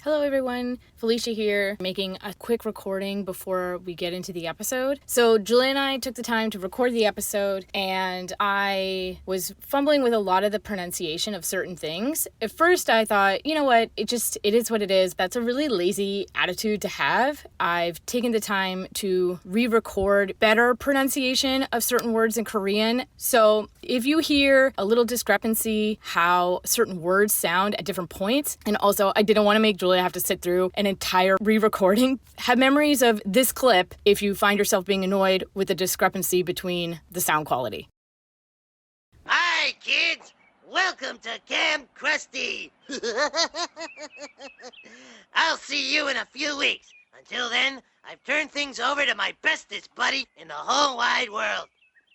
Hello everyone, Felicia here, making a quick recording before we get into the episode. So Julia and I took the time to record the episode and I was fumbling with a lot of the pronunciation of certain things. At first I thought, you know what, it is what it is. That's a really lazy attitude to have. I've taken the time to re-record better pronunciation of certain words in Korean. So if you hear a little discrepancy, how certain words sound at different points, and also I didn't want to make Julia have to sit through an entire re-recording. Have memories of this clip if you find yourself being annoyed with the discrepancy between the sound quality. Hi, kids! Welcome to Camp Krusty! I'll see you in a few weeks. Until then, I've turned things over to my bestest buddy in the whole wide world.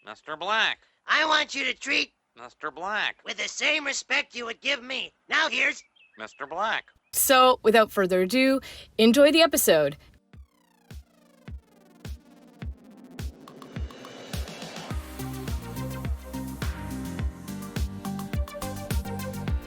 Mr. Black. I want you to treat Mr. Black. with the same respect you would give me. Now here's... Mr. Black. So, without further ado, enjoy the episode.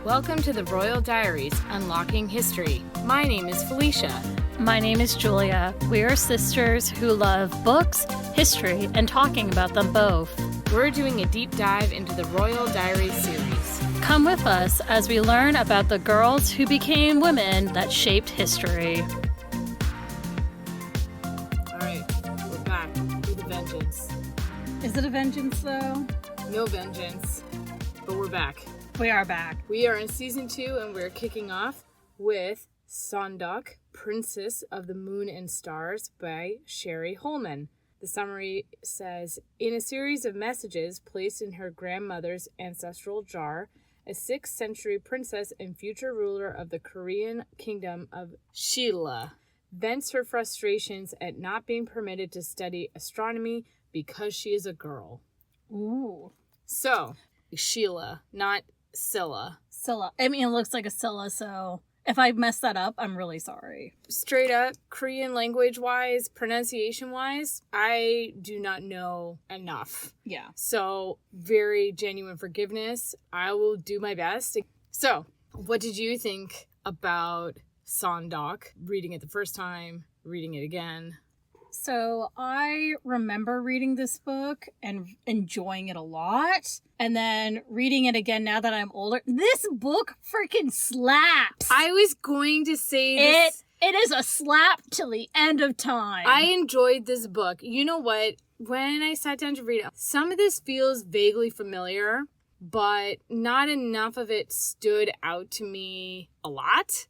Welcome to the Royal Diaries, Unlocking History. My name is Felicia. My name is Julia. We are sisters who love books, history, and talking about them both. We're doing a deep dive into the Royal Diaries series. Come with us as we learn about the girls who became women that shaped history. All right, we're back with a vengeance. Is it a vengeance, though? No vengeance, but we're back. We are back. We are in season 2 and we're kicking off with Såndåk, Princess of the Moon and Stars by Sherry Holman. The summary says, in a series of messages placed in her grandmother's ancestral jar, a 6th century princess and future ruler of the Korean kingdom of Silla vents her frustrations at not being permitted to study astronomy because she is a girl. Ooh. So, Sheila, not Silla. Silla. I mean, it looks like a Silla, so if I messed that up, I'm really sorry. Straight up, Korean language-wise, pronunciation-wise, I do not know enough. Yeah. So, very genuine forgiveness. I will do my best. So, what did you think about Såndåk? Reading it the first time, reading it again. So I remember reading this book and enjoying it a lot. And then reading it again now that I'm older. This book freaking slaps. I was going to say this. It is a slap till the end of time. I enjoyed this book. You know what? When I sat down to read it, some of this feels vaguely familiar, but not enough of it stood out to me a lot.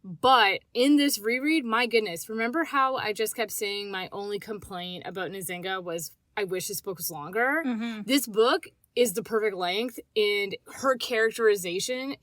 But in this reread, my goodness, remember how I just kept saying my only complaint about Nzinga was I wish this book was longer? Mm-hmm. This book is the perfect length, and her characterization,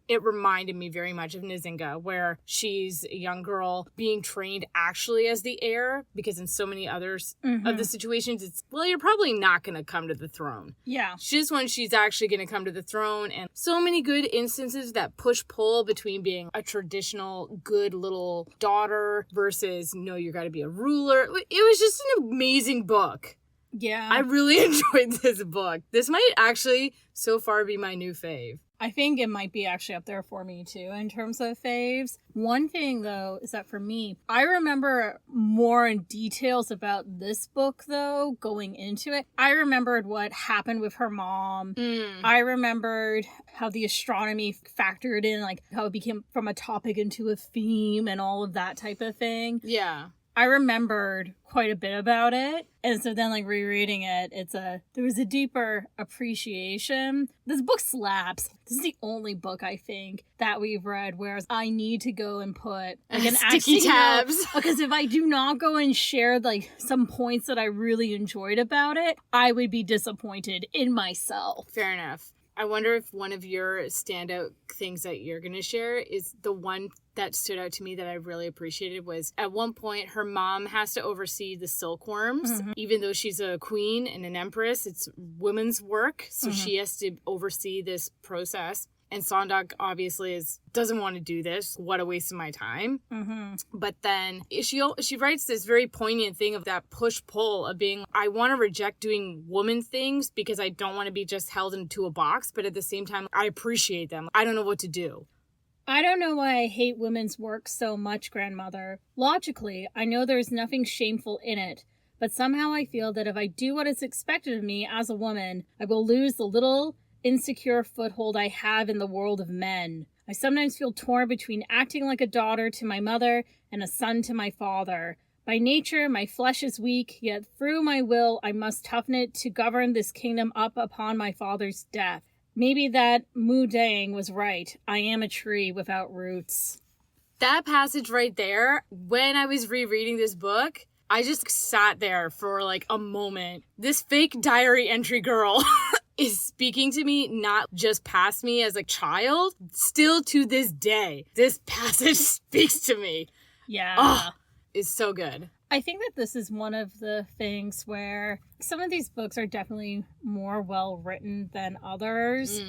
it reminded me very much of Nzinga, where she's a young girl being trained actually as the heir, because in so many others of the situations, it's, well, you're probably not going to come to the throne. Yeah. Just when she's actually going to come to the throne, and so many good instances that push-pull between being a traditional good little daughter versus, no, you got to be a ruler. It was just an amazing book. Yeah. I really enjoyed this book. This might actually, so far, be my new fave. I think it might be actually up there for me too in terms of faves. One thing though is that for me, I remember more in details about this book though going into it. I remembered what happened with her mom. I remembered how the astronomy factored in, like how it became from a topic into a theme and all of that type of thing. Yeah. I remembered quite a bit about it. And so then like rereading it, there was a deeper appreciation. This book slaps. This is the only book I think that we've read where I need to go and put like an sticky tabs. Because if I do not go and share like some points that I really enjoyed about it, I would be disappointed in myself. Fair enough. I wonder if one of your standout things that you're going to share is the one that stood out to me that I really appreciated was at one point her mom has to oversee the silkworms. Even though she's a queen and an empress, it's women's work. So she has to oversee this process. And Såndåk obviously doesn't want to do this. What a waste of my time. But then she writes this very poignant thing of that push-pull of being, I want to reject doing woman things because I don't want to be just held into a box. But at the same time, I appreciate them. I don't know what to do. I don't know why I hate women's work so much, grandmother. Logically, I know there's nothing shameful in it, but somehow I feel that if I do what is expected of me as a woman, I will lose the little, insecure foothold I have in the world of men. I sometimes feel torn between acting like a daughter to my mother and a son to my father. By nature, my flesh is weak, yet through my will I must toughen it to govern this kingdom up upon my father's death. Maybe that Mu Dang was right. I am a tree without roots. That passage right there, when I was rereading this book, I just sat there for like a moment. This fake diary entry girl is speaking to me, not just past me as a child, still to this day. This passage speaks to me. Yeah. Oh, it's so good. I think that this is one of the things where some of these books are definitely more well written than others.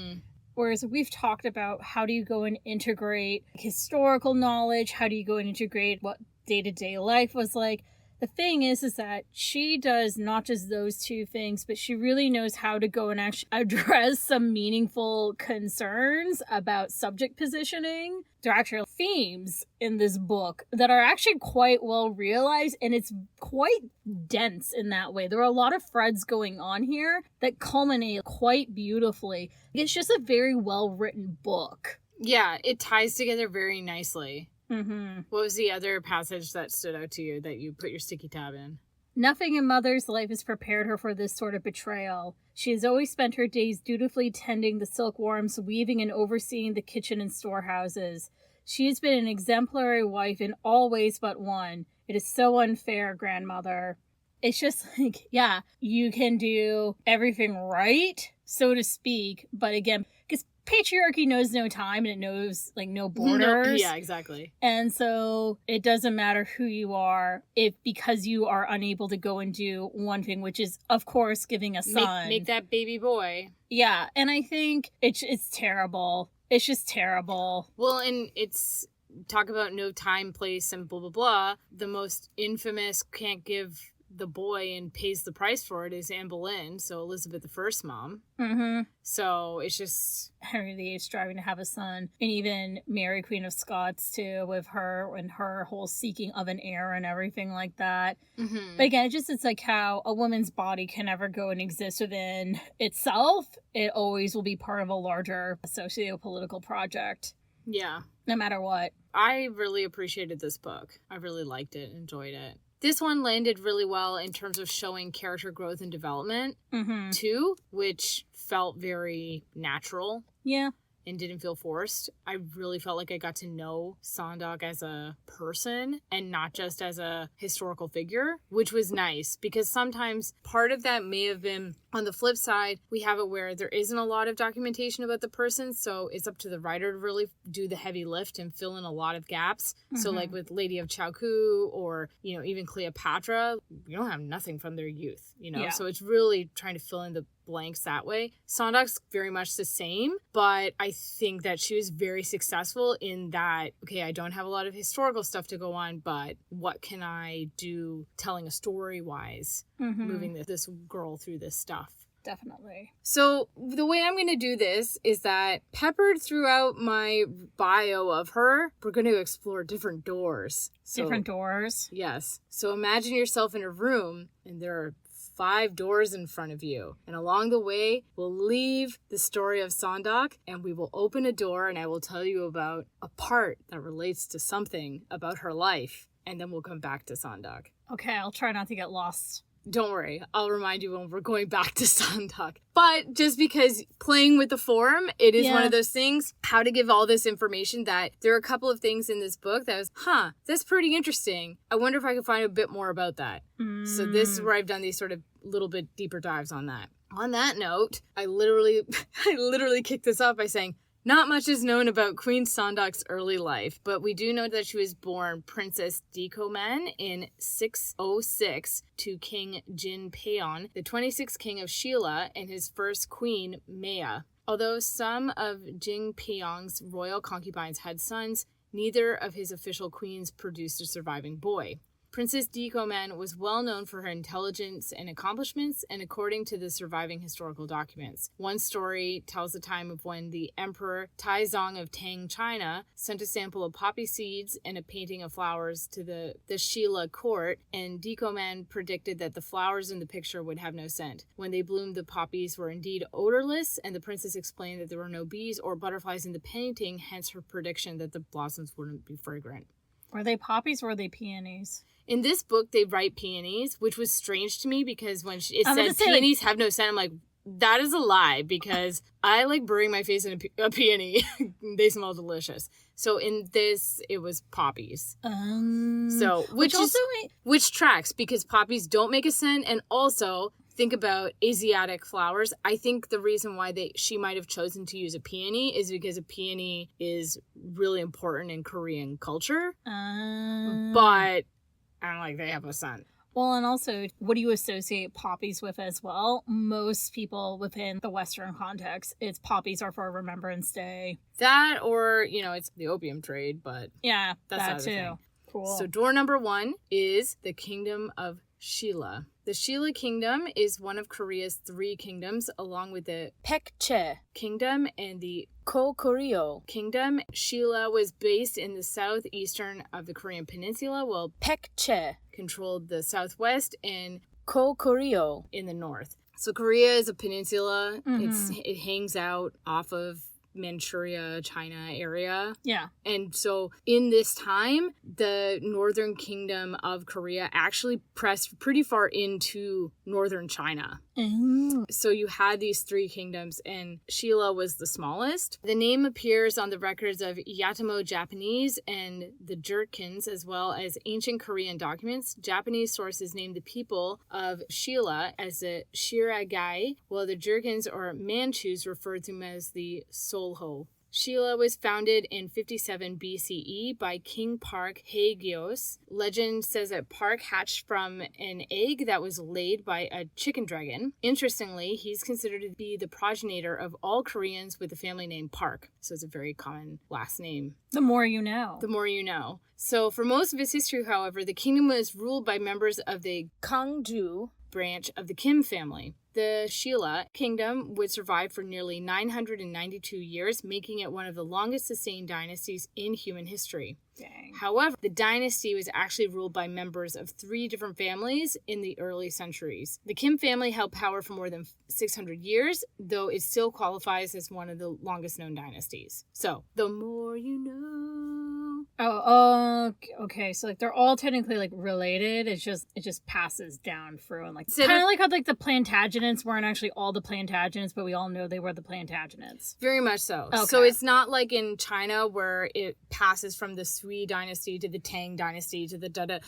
Whereas we've talked about how do you go and integrate historical knowledge, how do you go and integrate what day-to-day life was like. The thing is that she does not just those two things, but she really knows how to go and actually address some meaningful concerns about subject positioning. There are actual themes in this book that are actually quite well realized, and it's quite dense in that way. There are a lot of threads going on here that culminate quite beautifully. It's just a very well written book. Yeah, it ties together very nicely. Mm-hmm. What was the other passage that stood out to you that you put your sticky tab in? Nothing in Mother's life has prepared her for this sort of betrayal. She has always spent her days dutifully tending the silkworms, weaving and overseeing the kitchen and storehouses. She has been an exemplary wife in all ways but one. It is so unfair, grandmother. It's just like, yeah, you can do everything right, so to speak, but again, because patriarchy knows no time and it knows like no borders. Yeah, exactly. And so it doesn't matter who you are if because you are unable to go and do one thing, which is of course giving a son. Make that baby boy. Yeah, and I think it's terrible. It's just terrible. Well, and it's talk about no time, place, and blah blah blah. The most infamous can't give the boy and pays the price for it is Anne Boleyn, so Elizabeth I's mom. Mm-hmm. So it's just Henry VIII striving to have a son, and even Mary Queen of Scots too, with her and her whole seeking of an heir and everything like that. Mm-hmm. But again, it's like how a woman's body can never go and exist within itself. It always will be part of a larger socio-political project. Yeah. No matter what. I really appreciated this book. I really liked it, enjoyed it. This one landed really well in terms of showing character growth and development, too, which felt very natural. Yeah. And didn't feel forced. I really felt like I got to know Såndåk as a person and not just as a historical figure, which was nice because sometimes part of that may have been on the flip side. We have it where there isn't a lot of documentation about the person, so it's up to the writer to really do the heavy lift and fill in a lot of gaps. So like with Lady of Chowku or, you know, even Cleopatra, we don't have nothing from their youth, you know? Yeah. So it's really trying to fill in the blanks that way. Såndåk's very much the same, but I think that she was very successful in that, okay, I don't have a lot of historical stuff to go on, but what can I do telling a story wise, moving this girl through this stuff? Definitely. So the way I'm going to do this is that peppered throughout my bio of her, we're going to explore different doors. Different doors? Yes. So imagine yourself in a room and there are 5 doors in front of you. And along the way, we'll leave the story of Såndåk and we will open a door and I will tell you about a part that relates to something about her life. And then we'll come back to Såndåk. Okay, I'll try not to get lost. Don't worry, I'll remind you when we're going back to Såndåk. But just because playing with the form, it is one of those things, how to give all this information that there are a couple of things in this book that was, that's pretty interesting. I wonder if I can find a bit more about that. So this is where I've done these sort of little bit deeper dives on that. On that note, I literally kicked this off by saying, not much is known about Queen Seondeok's early life, but we do know that she was born Princess Dekoman in 606 to King Jin Peon, the 26th king of Silla, and his first queen, Maya. Although some of Jin Peong's royal concubines had sons, neither of his official queens produced a surviving boy. Princess Dikoman was well known for her intelligence and accomplishments, and according to the surviving historical documents. One story tells the time of when the Emperor Taizong of Tang, China, sent a sample of poppy seeds and a painting of flowers to the Silla court, and Dikoman predicted that the flowers in the picture would have no scent. When they bloomed, the poppies were indeed odorless, and the princess explained that there were no bees or butterflies in the painting, hence her prediction that the blossoms wouldn't be fragrant. Were they poppies or were they peonies? In this book, they write peonies, which was strange to me because when it I'm said say, peonies have no scent, I'm like, that is a lie because I like burying my face in a peony. They smell delicious. So in this, it was poppies. So which tracks because poppies don't make a scent, and also think about Asiatic flowers. I think the reason why she might have chosen to use a peony is because a peony is really important in Korean culture. But I don't like they have a scent. Well, and also, what do you associate poppies with as well? Most people within the Western context, it's poppies are for Remembrance Day. That or, it's the opium trade, but yeah, that's that too. Thing. Cool. So door number 1 is the Kingdom of Silla. The Silla Kingdom is one of Korea's 3 kingdoms, along with the Paekche Kingdom and the Goguryeo Kingdom. Silla was based in the southeastern of the Korean peninsula, while Paekche controlled the southwest and Goguryeo in the north. So Korea is a peninsula. It hangs out off of Manchuria, China area. Yeah. And so in this time, the northern kingdom of Korea actually pressed pretty far into northern China. So you had these 3 kingdoms, and Silla was the smallest. The name appears on the records of Yatimo Japanese and the Jurkins, as well as ancient Korean documents. Japanese sources name the people of Silla as the Shiragai, while the Jurkins or Manchus referred to them as the Solho. Silla was founded in 57 BCE by King Park Haegeos. Legend says that Park hatched from an egg that was laid by a chicken dragon. Interestingly, he's considered to be the progenitor of all Koreans with the family name Park. So it's a very common last name. The more you know. The more you know. So for most of its history, however, the kingdom was ruled by members of the Gangju branch of the Kim family. The Silla kingdom would survive for nearly 992 years, making it one of the longest sustained dynasties in human history. Dang. However, the dynasty was actually ruled by members of 3 different families in the early centuries. The Kim family held power for more than 600 years, though it still qualifies as one of the longest known dynasties. So, the more you know. Oh, okay. So they're all technically related. It just passes down through and kind of like how the Plantagenets weren't actually all the Plantagenets, but we all know they were the Plantagenets. Very much so. Okay. So it's not like in China where it passes from the Sui dynasty to the Tang dynasty to the Dada.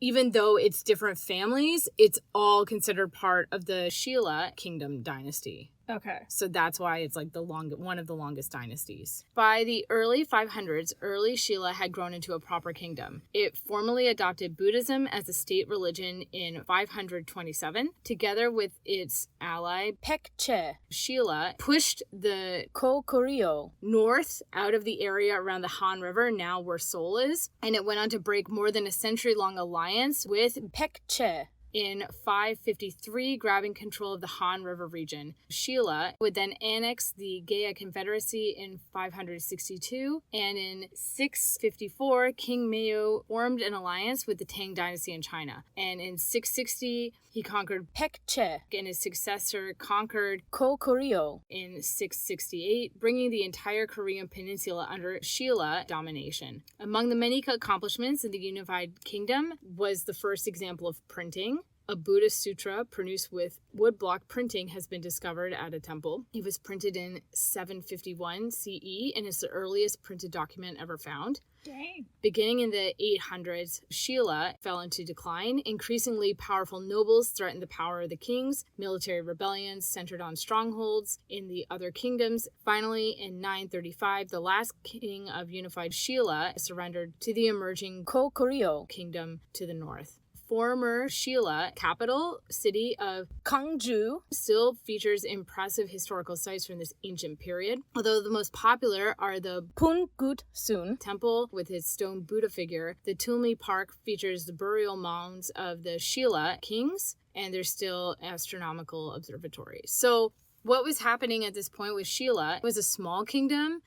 Even though it's different families, it's all considered part of the Silla kingdom dynasty. Okay. So that's why it's one of the longest dynasties. By the early 500s, early Silla had grown into a proper kingdom. It formally adopted Buddhism as a state religion in 527. Together with its ally, Paekche, Silla pushed the Goguryeo north out of the area around the Han River, now where Seoul is, and it went on to break more than a century-long alliance with Paekche in 553, grabbing control of the Han River region. Silla would then annex the Gaya Confederacy in 562, and in 654, King Mayo formed an alliance with the Tang dynasty in China. And in 660, he conquered Paekche, and his successor conquered Goguryeo in 668, bringing the entire Korean peninsula under Silla domination. Among the many accomplishments in the unified kingdom was the first example of printing. A Buddhist sutra produced with woodblock printing has been discovered at a temple. It was printed in 751 CE and is the earliest printed document ever found. Dang. Beginning in the 800s, Silla fell into decline. Increasingly powerful nobles threatened the power of the kings. Military rebellions centered on strongholds in the other kingdoms. Finally, in 935, the last king of unified Silla surrendered to the emerging Goguryeo kingdom to the north. former Silla capital city of Gwangju still features impressive historical sites from this ancient period. Although the most popular are the Pungutsun Temple with its stone Buddha figure. The Tulmi Park features the burial mounds of the Silla kings, and there's still astronomical observatories. So what was happening at this point with Silla was a small kingdom,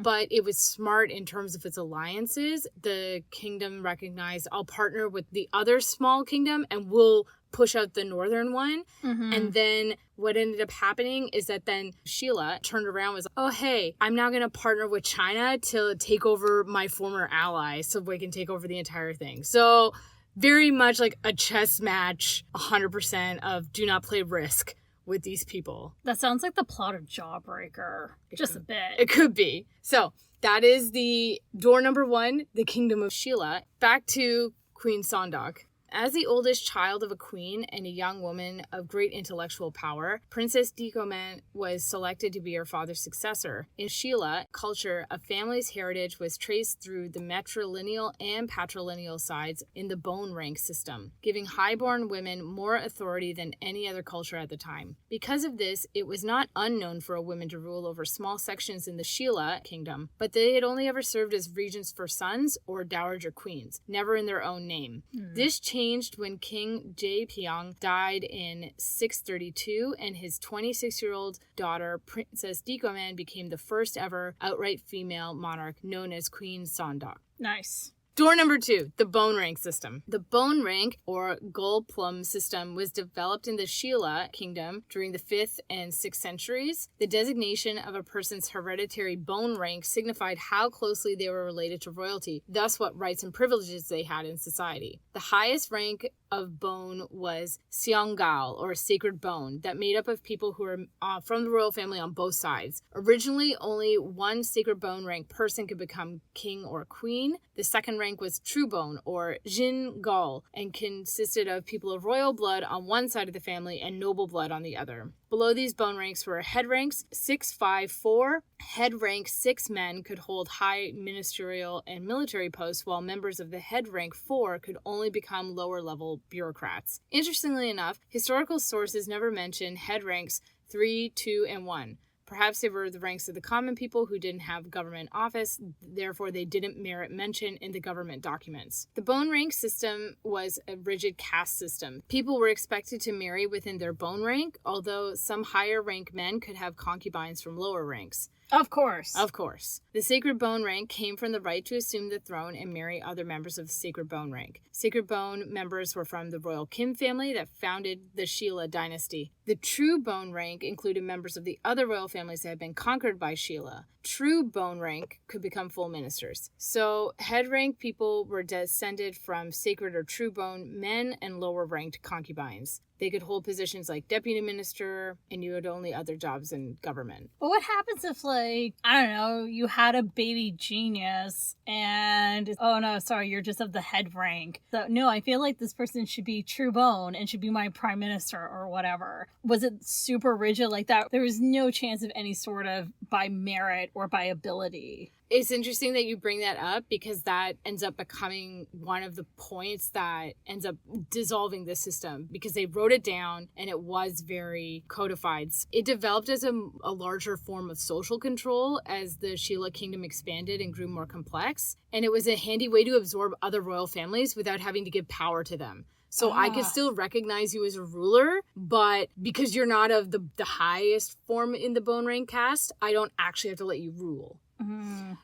but it was smart in terms of its alliances. The kingdom recognized, I'll partner with the other small kingdom and we'll push out the northern one. And then what ended up happening is that then Silla turned around and was, oh, hey, I'm now going to partner with China to take over my former ally so we can take over the entire thing. So very much like a chess match, 100% of do not play Risk with these people. That sounds like the plot of Jawbreaker. Just a bit. It could be. So that is the door number 1, the kingdom of Silla. Back to Queen Seondeok. As the oldest child of a queen and a young woman of great intellectual power, Princess Dikoman was selected to be her father's successor. In Silla culture, a family's heritage was traced through the matrilineal and patrilineal sides in the bone rank system, giving highborn women more authority than any other culture at the time. Because of this, it was not unknown for a woman to rule over small sections in the Silla kingdom, but they had only ever served as regents for sons or dowager queens, never in their own name. This changed when King Jaepyeong died in 632 and his 26-year-old daughter, Princess Dikoman, became the first ever outright female monarch known as Queen Seondeok. Nice. Door number 2, the bone rank system. The bone rank, or Golplum system, was developed in the Silla kingdom during the 5th and 6th centuries. The designation of a person's hereditary bone rank signified how closely they were related to royalty, thus what rights and privileges they had in society. The highest rank of bone was Seongal, or sacred bone, that made up of people who were from the royal family on both sides. Originally, only one sacred bone rank person could become king or queen. The second rank was true bone, or Jingal, and consisted of people of royal blood on one side of the family and noble blood on the other. Below these bone ranks were head ranks 6, 5, 4. Head rank 6 men could hold high ministerial and military posts, while members of the head rank 4 could only become lower level bureaucrats. Interestingly enough, historical sources never mention head ranks 3, 2, and 1. Perhaps they were the ranks of the common people who didn't have government office, therefore they didn't merit mention in the government documents. The bone rank system was a rigid caste system. People were expected to marry within their bone rank, although some higher rank men could have concubines from lower ranks. Of course. Of course. The sacred bone rank came from the right to assume the throne and marry other members of the sacred bone rank. Sacred bone members were from the royal Kim family that founded the Silla dynasty. The true bone rank included members of the other royal families that had been conquered by Silla. True bone rank could become full ministers. So head rank people were descended from sacred or true bone men and lower ranked concubines. They could hold positions like deputy minister, and you had only other jobs in government. But what happens if, like, I don't know, you had a baby genius and, oh no, sorry, you're just of the head rank. So, no, I feel like this person should be true bone and should be my prime minister or whatever. Was it super rigid like that? There was no chance of any sort of by merit or by ability. It's interesting that you bring that up because that ends up becoming one of the points that ends up dissolving the system because they wrote it down and it was very codified. It developed as a larger form of social control as the Silla kingdom expanded and grew more complex. And it was a handy way to absorb other royal families without having to give power to them. So I could still recognize you as a ruler, but because you're not of the highest form in the bone rank caste, I don't actually have to let you rule.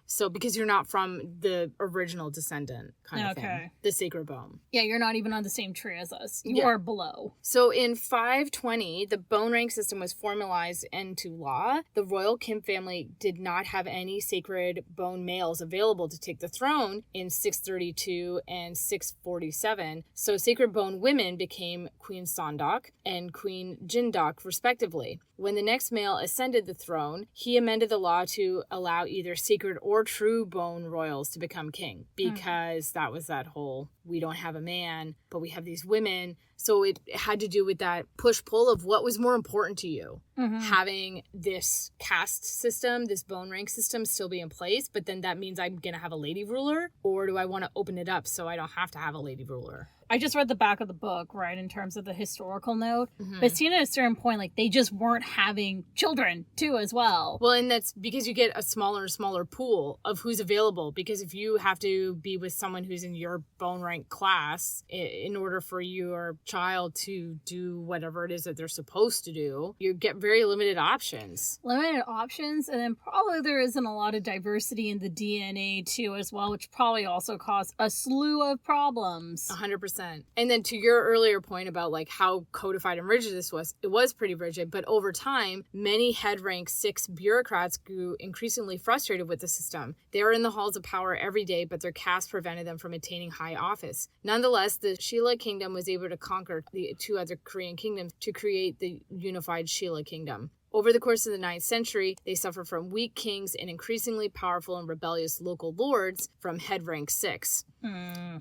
So because you're not from the original descendant kind of thing, the sacred bone. Yeah, you're not even on the same tree as us. You are below. So in 520, the bone rank system was formalized into law. The royal Kim family did not have any sacred bone males available to take the throne in 632 and 647. So sacred bone women became Queen Seondeok and Queen Jindeok respectively. When the next male ascended the throne, he amended the law to allow either sacred or true bone royals to become king because that was that whole, we don't have a man, but we have these women. So it had to do with that push-pull of what was more important to you. Having this caste system, this bone rank system still be in place, but then that means I'm going to have a lady ruler, or do I want to open it up so I don't have to have a lady ruler? I just read the back of the book, right, in terms of the historical note. But seen at a certain point, like, they just weren't having children, too, as well. Well, and that's because you get a smaller and smaller pool of who's available. Because if you have to be with someone who's in your bone rank class in order for your child to do whatever it is that they're supposed to do, you get very limited options. Limited options, and then probably there isn't a lot of diversity in the DNA, too, as well, which probably also caused a slew of problems. 100%. And then to your earlier point about like how codified and rigid this was, it was pretty rigid, but over time, many head rank 6 bureaucrats grew increasingly frustrated with the system. They were in the halls of power every day, but their caste prevented them from attaining high office. Nonetheless, the Silla kingdom was able to conquer the 2 other Korean kingdoms to create the unified Silla kingdom. Over the course of the 9th century, they suffered from weak kings and increasingly powerful and rebellious local lords from head rank 6.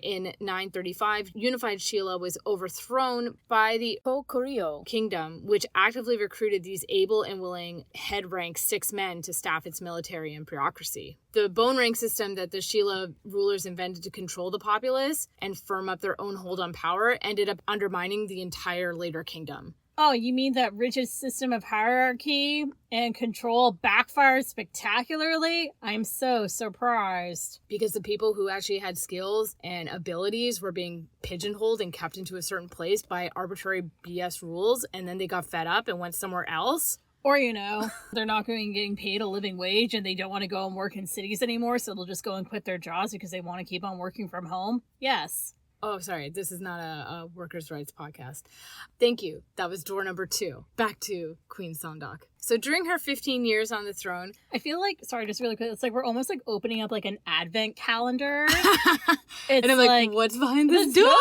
In 935, unified Silla was overthrown by the Goryeo kingdom, which actively recruited these able and willing head rank 6 men to staff its military and bureaucracy. The bone rank system that the Silla rulers invented to control the populace and firm up their own hold on power ended up undermining the entire later kingdom. Oh, you mean that rigid system of hierarchy and control backfired spectacularly? I'm so surprised. Because the people who actually had skills and abilities were being pigeonholed and kept into a certain place by arbitrary BS rules, and then they got fed up and went somewhere else. Or, you know, they're not going to be getting paid a living wage and they don't want to go and work in cities anymore, so they'll just go and quit their jobs because they want to keep on working from home. Yes. Oh, sorry. This is not a workers' rights podcast. Thank you. That was door number 2. Back to Queen Seondeok. So during her 15 years on the throne... I feel like, sorry, just really quick, it's like we're almost like opening up like an advent calendar. And I'm like, what's behind this door?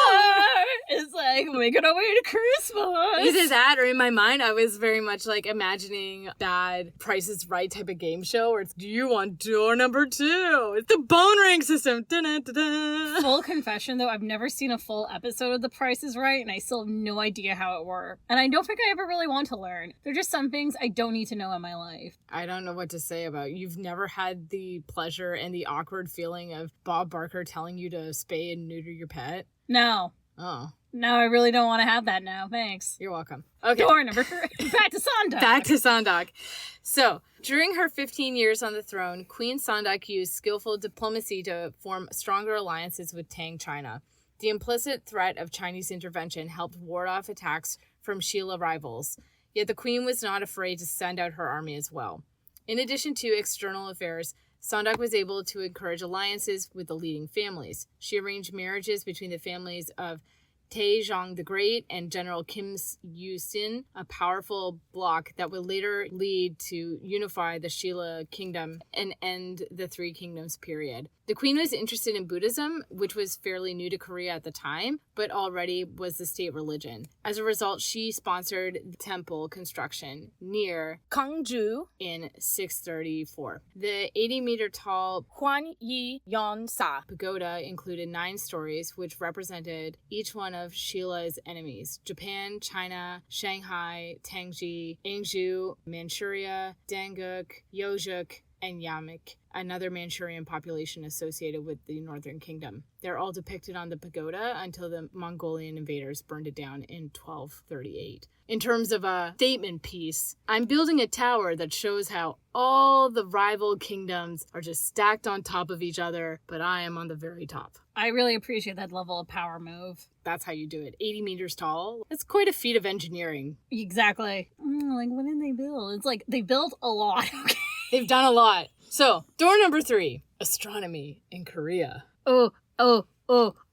It's like, making our way to Christmas. Either that or in my mind, I was very much like imagining bad Price is Right type of game show where it's, do you want door number 2? It's the bone ring system. Da-da-da-da. Full confession, though, I've never seen a full episode of The Price is Right, and I still have no idea how it works. And I don't think I ever really want to learn. There are just some things I don't need to know in my life. I don't know what to say about it. You've never had the pleasure and the awkward feeling of Bob Barker telling you to spay and neuter your pet? No. Oh. No, I really don't want to have that now. Thanks. You're welcome. Okay. Door number 3. Back to Såndåk. Back to Såndåk. So, during her 15 years on the throne, Queen Seondeok used skillful diplomacy to form stronger alliances with Tang China. The implicit threat of Chinese intervention helped ward off attacks from Silla rivals. Yet the queen was not afraid to send out her army as well. In addition to external affairs, Såndåk was able to encourage alliances with the leading families. She arranged marriages between the families of Taejong the Great and General Kim Yu-sin, a powerful bloc that would later lead to unify the Silla kingdom and end the Three Kingdoms period. The queen was interested in Buddhism, which was fairly new to Korea at the time, but already was the state religion. As a result, she sponsored temple construction near Gwangju in 634. The 80-meter tall Hwanyi-yeonsa pagoda included 9 stories, which represented each one of Shilla's enemies: Japan, China, Shanghai, Tangji, Yangzhou, Manchuria, Dangguk, Yeojuk, and Yamik, another Manchurian population associated with the Northern Kingdom. They're all depicted on the pagoda until the Mongolian invaders burned it down in 1238. In terms of a statement piece, I'm building a tower that shows how all the rival kingdoms are just stacked on top of each other, but I am on the very top. I really appreciate that level of power move. That's how you do it. 80 meters tall. That's quite a feat of engineering. Exactly. Like, what did they build? It's like, they built a lot, okay? They've done a lot. So, door number 3, astronomy in Korea. Oh,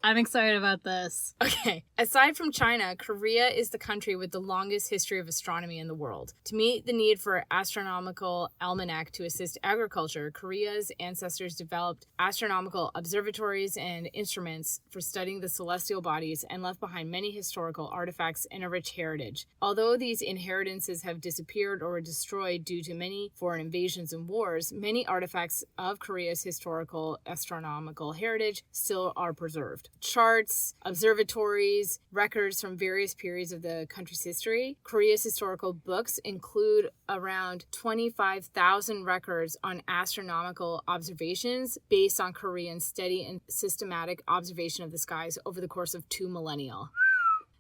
I'm excited about this. Okay. Aside from China, Korea is the country with the longest history of astronomy in the world. To meet the need for astronomical almanac to assist agriculture, Korea's ancestors developed astronomical observatories and instruments for studying the celestial bodies and left behind many historical artifacts and a rich heritage. Although these inheritances have disappeared or were destroyed due to many foreign invasions and wars, many artifacts of Korea's historical astronomical heritage still are preserved. charts, observatories, records from various periods of the country's history. Korea's historical books include around 25,000 records on astronomical observations based on Korean steady and systematic observation of the skies over the course of 2 millennia.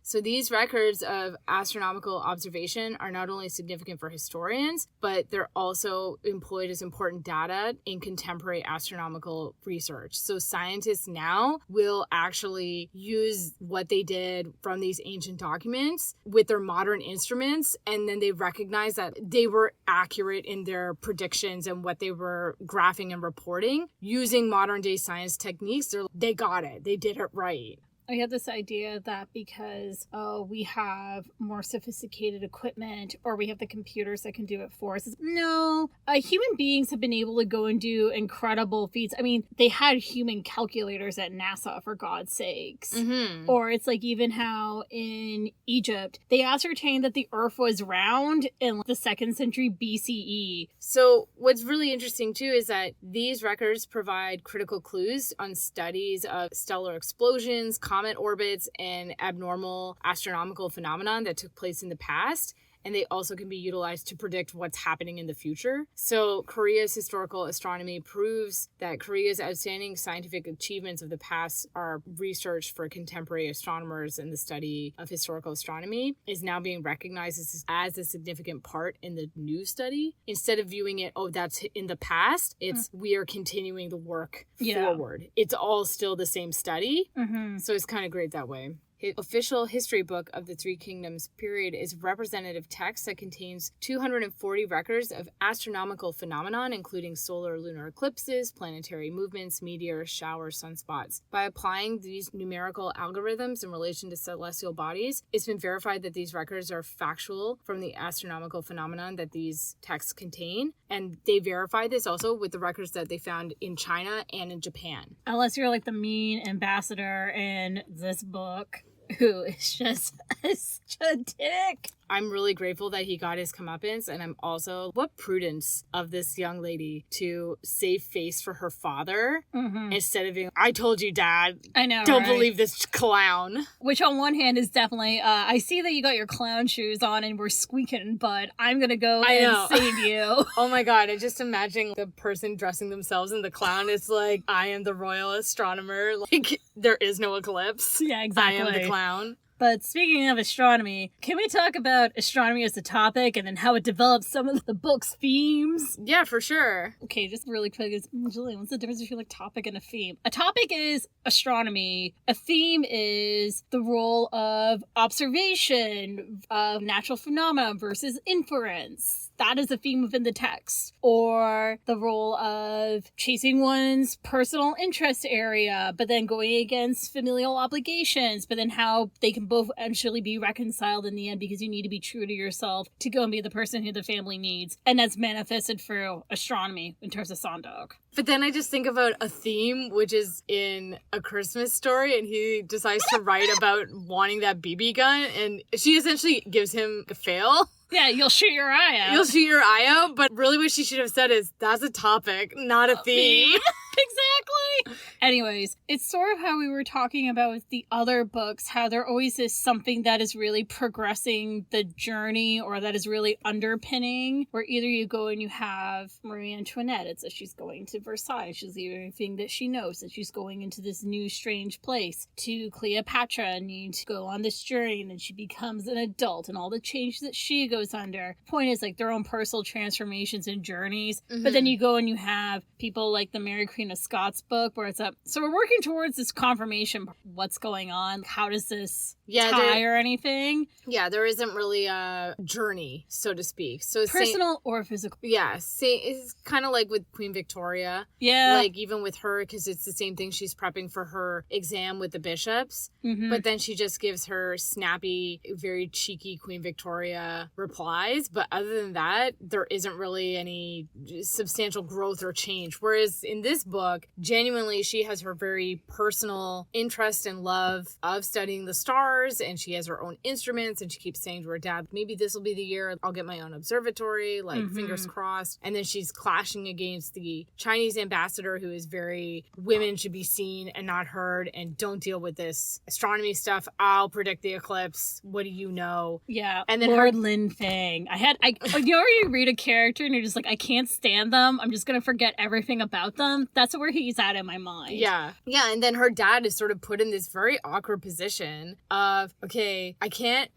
So these records of astronomical observation are not only significant for historians, but they're also employed as important data in contemporary astronomical research. So scientists now will actually use what they did from these ancient documents with their modern instruments, and then they recognize that they were accurate in their predictions and what they were graphing and reporting. Using modern day science techniques, they got it. They did it right. I had this idea that because we have more sophisticated equipment or we have the computers that can do it for us. No, human beings have been able to go and do incredible feats. I mean, they had human calculators at NASA, for God's sakes. Mm-hmm. Or it's like even how in Egypt, they ascertained that the Earth was round in the 2nd century BCE. So what's really interesting too is that these records provide critical clues on studies of stellar explosions, comet orbits, and abnormal astronomical phenomenon that took place in the past. And they also can be utilized to predict what's happening in the future. So Korea's historical astronomy proves that Korea's outstanding scientific achievements of the past are research for contemporary astronomers, and the study of historical astronomy is now being recognized as a significant part in the new study. Instead of viewing it, oh, that's in the past, it's we are continuing the work forward. It's all still the same study. Mm-hmm. So it's kind of great that way. The official history book of the Three Kingdoms period is a representative text that contains 240 records of astronomical phenomenon, including solar lunar eclipses, planetary movements, meteors, showers, sunspots. By applying these numerical algorithms in relation to celestial bodies, it's been verified that these records are factual from the astronomical phenomenon that these texts contain. And they verified this also with the records that they found in China and in Japan. Unless you're like the mean ambassador in this book, who is just such a dick. I'm really grateful that he got his comeuppance, and I'm also, what prudence of this young lady to save face for her father instead of being, I told you, Dad. I know, Don't right? believe this clown. Which on one hand is definitely, I see that you got your clown shoes on and we're squeaking, but I'm gonna go save you. Oh my God, I just imagine the person dressing themselves in the clown is like, I am the royal astronomer. Like, there is no eclipse. Yeah, exactly. I am the clown. But speaking of astronomy, can we talk about astronomy as a topic and then how it develops some of the book's themes? Yeah, for sure. Okay, just really quick, Julian, what's the difference between like topic and a theme? A topic is astronomy. A theme is the role of observation of natural phenomena versus inference. That is a theme within the text. Or the role of chasing one's personal interest area, but then going against familial obligations, but then how they can both eventually be reconciled in the end because you need to be true to yourself to go and be the person who the family needs. And that's manifested through astronomy in terms of Såndåk. But then I just think about a theme, which is in A Christmas Story, and he decides to write about wanting that BB gun, and she essentially gives him a fail. Yeah, you'll shoot your eye out. You'll shoot your eye out, but really what she should have said is, that's a topic, not a theme. Exactly. Anyways, it's sort of how we were talking about with the other books, how there always is something that is really progressing the journey or that is really underpinning, where either you go and you have Marie Antoinette, it's that she's going to Versailles, she's leaving everything that she knows, that she's going into this new strange place, to Cleopatra needing to go on this journey, and then she becomes an adult and all the changes that she goes under. Point is, like, their own personal transformations and journeys, but then you go and you have people like the Mary Queen of Scots book, where it's so we're working towards this confirmation. What's going on? How does this tie or anything? Yeah, there isn't really a journey, so to speak. So personal or physical. Yeah, it's kind of like with Queen Victoria. Yeah. Like even with her, because it's the same thing. She's prepping for her exam with the bishops, but then she just gives her snappy, very cheeky Queen Victoria replies. But other than that, there isn't really any substantial growth or change. Whereas in this book, genuinely genuinely, she has her very personal interest and love of studying the stars, and she has her own instruments, and she keeps saying to her dad, maybe this will be the year I'll get my own observatory, like fingers crossed. And then she's clashing against the Chinese ambassador, who is very, women should be seen and not heard, and don't deal with this astronomy stuff. I'll predict the eclipse. What do you know? Yeah. And then Lord Lin Fang. You know where you read a character and you're just like, I can't stand them. I'm just going to forget everything about them. That's where he's at in my mind. Yeah. Yeah. And then her dad is sort of put in this very awkward position of, okay, I can't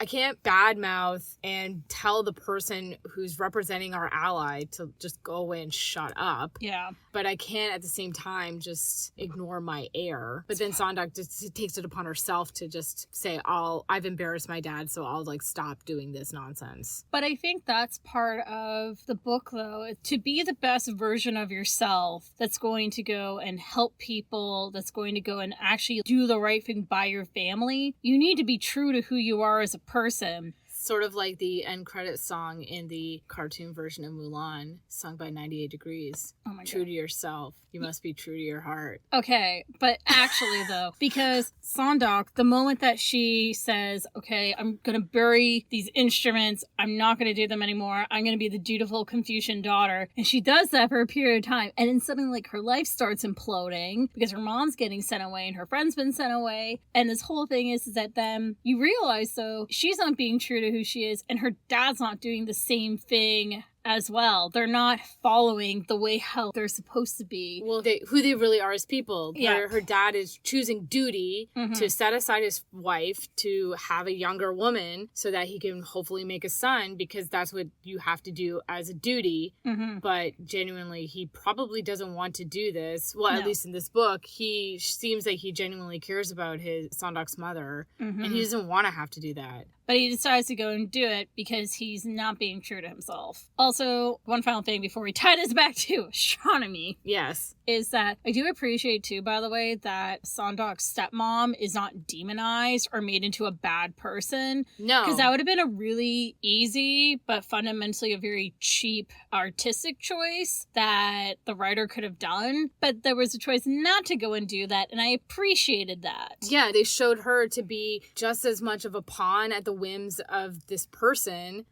badmouth and tell the person who's representing our ally to just go away and shut up. Yeah. But I can't at the same time just ignore my heir. But then Såndåk just takes it upon herself to just say, I've embarrassed my dad, so I'll like stop doing this nonsense. But I think that's part of the book, though, to be the best version of yourself that's going to go and help people, that's going to go and actually do the right thing by your family. You need to be true to who you are as a person. Sort of like the end credit song in the cartoon version of Mulan, sung by 98 Degrees. Oh my God. True to yourself. You must be true to your heart. Okay, but actually though, because Såndåk, the moment that she says, okay, I'm going to bury these instruments, I'm not going to do them anymore, I'm going to be the dutiful Confucian daughter, and she does that for a period of time, and then suddenly like her life starts imploding because her mom's getting sent away and her friend's been sent away, and this whole thing is that then you realize though, she's not being true to who she is, and her dad's not doing the same thing as well. They're not following the way how they're supposed to be. Well, who they really are as people. Yeah. Her dad is choosing duty to set aside his wife to have a younger woman so that he can hopefully make a son, because that's what you have to do as a duty. But genuinely, he probably doesn't want to do this. Well, at least in this book, he seems like he genuinely cares about his Såndåk's mother, and he doesn't want to have to do that. But he decides to go and do it because he's not being true to himself. Also, one final thing before we tie this back to astronomy. Yes. Is that I do appreciate too, by the way, that Såndåk's stepmom is not demonized or made into a bad person. No. Because that would have been a really easy, but fundamentally a very cheap artistic choice that the writer could have done. But there was a choice not to go and do that, and I appreciated that. Yeah, they showed her to be just as much of a pawn at the whims of this person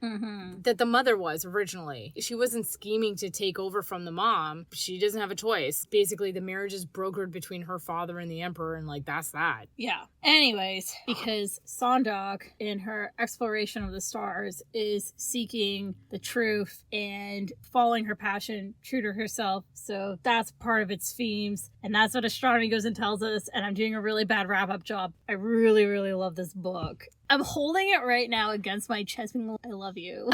that the mother was originally. She wasn't scheming to take over from the mom. She doesn't have a choice. Basically, the marriage is brokered between her father and the emperor, and like, that's that. Yeah. Anyways, because Såndåk, in her exploration of the stars, is seeking the truth and following her passion, true to herself. So that's part of its themes, and that's what astronomy goes and tells us, and I'm doing a really bad wrap-up job. I really, really love this book. I'm holding it right now against my chest being like, I love you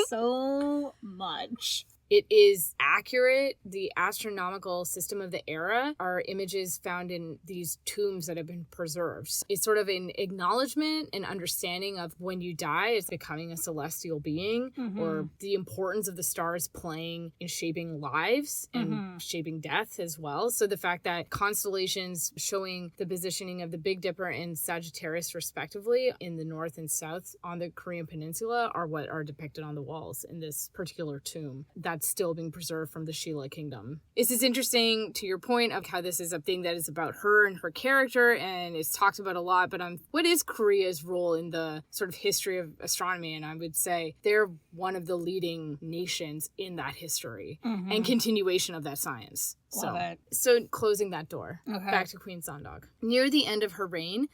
so much. It is accurate. The astronomical system of the era are images found in these tombs that have been preserved. It's sort of an acknowledgement and understanding of when you die, it's becoming a celestial being, or the importance of the stars playing in shaping lives and shaping death as well. So the fact that constellations showing the positioning of the Big Dipper and Sagittarius respectively in the north and south on the Korean peninsula are what are depicted on the walls in this particular tomb. That's still being preserved from the Silla kingdom. This is interesting to your point of how this is a thing that is about her and her character, and it's talked about a lot, but what is Korea's role in the sort of history of astronomy? And I would say they're one of the leading nations in that history and continuation of that science. Love it. So closing that door, back to Queen Seondeok. Near the end of her reign,